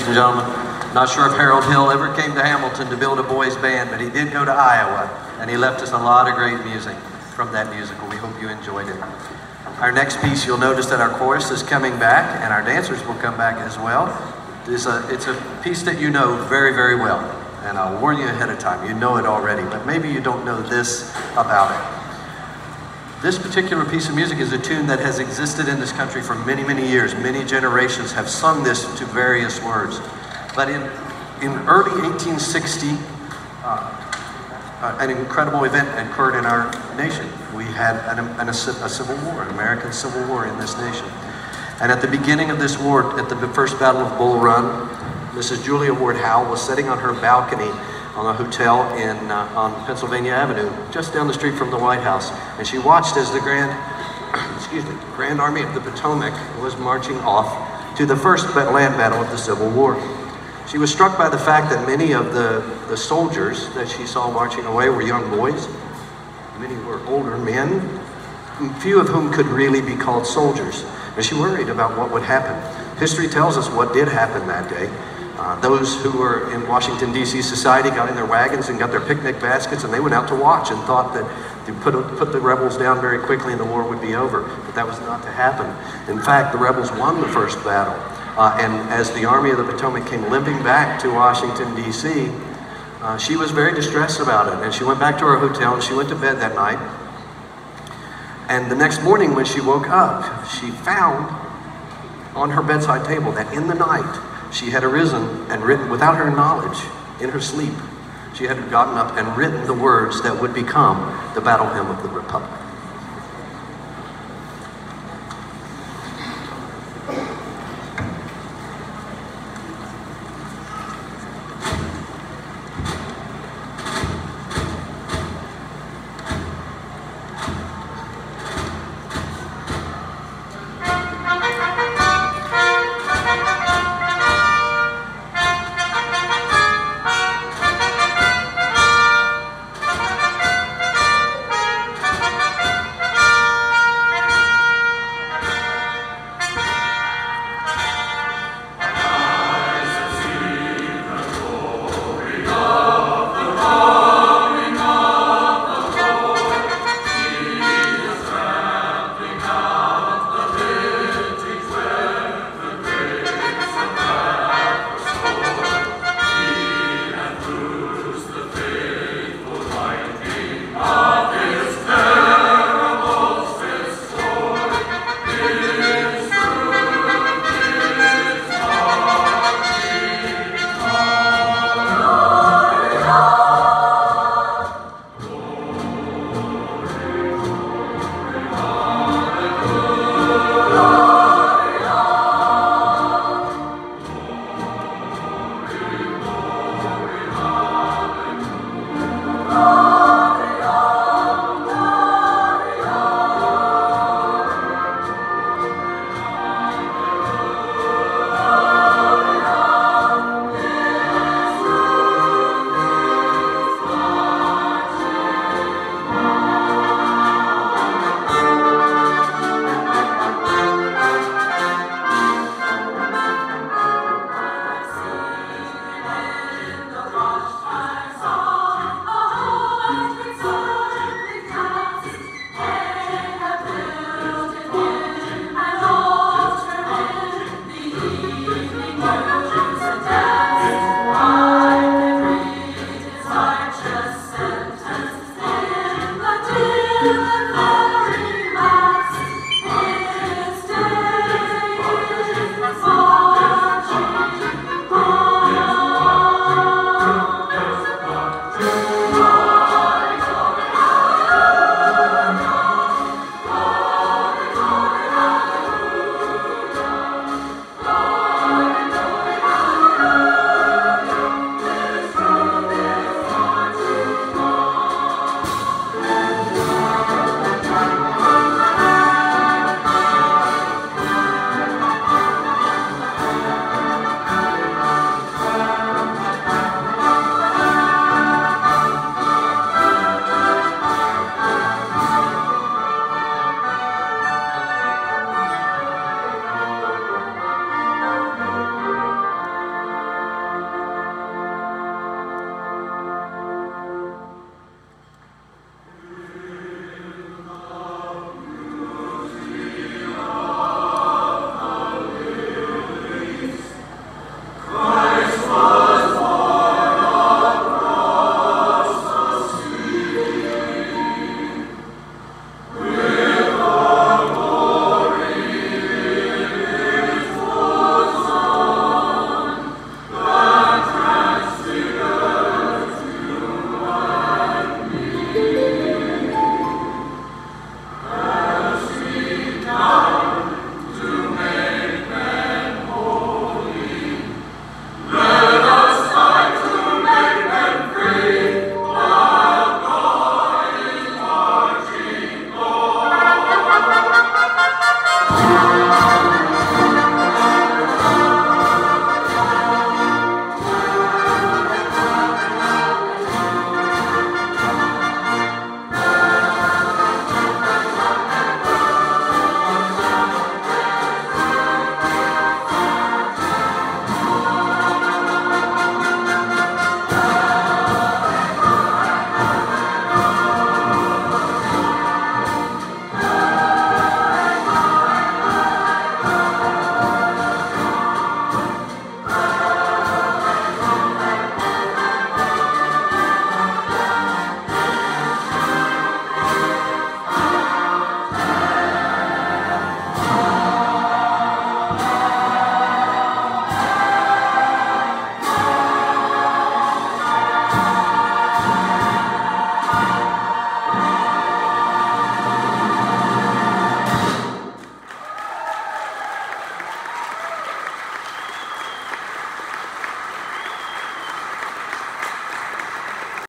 ladies and gentlemen. Not sure if Harold Hill ever came to Hamilton to build a boys band, but he did go to Iowa, and he left us a lot of great music from that musical. We hope you enjoyed it. Our next piece, you'll notice that our chorus is coming back, and our dancers will come back as well. It's a piece that you know very, very well, and I'll warn you ahead of time. You know it already, but maybe you don't know this about it. This particular piece of music is a tune that has existed in this country for many, many years. Many generations have sung this to various words. But in early 1860, an incredible event occurred in our nation. We had a civil war, an American Civil War in this nation. And at the beginning of this war, at the first Battle of Bull Run, Mrs. Julia Ward Howe was sitting on her balcony on a hotel on Pennsylvania Avenue, just down the street from the White House. And she watched as the Grand Army of the Potomac was marching off to the first land battle of the Civil War. She was struck by the fact that many of the soldiers that she saw marching away were young boys. Many were older men, few of whom could really be called soldiers. And she worried about what would happen. History tells us what did happen that day. Those who were in Washington, D.C. society got in their wagons and got their picnic baskets, and they went out to watch and thought that to put the rebels down very quickly and the war would be over. But that was not to happen. In fact, the rebels won the first battle. And as the Army of the Potomac came limping back to Washington, D.C., she was very distressed about it. And she went back to her hotel and she went to bed that night. And the next morning when she woke up, she found on her bedside table that in the night, she had arisen and written, without her knowledge, in her sleep, she had gotten up and written the words that would become the Battle Hymn of the Republic.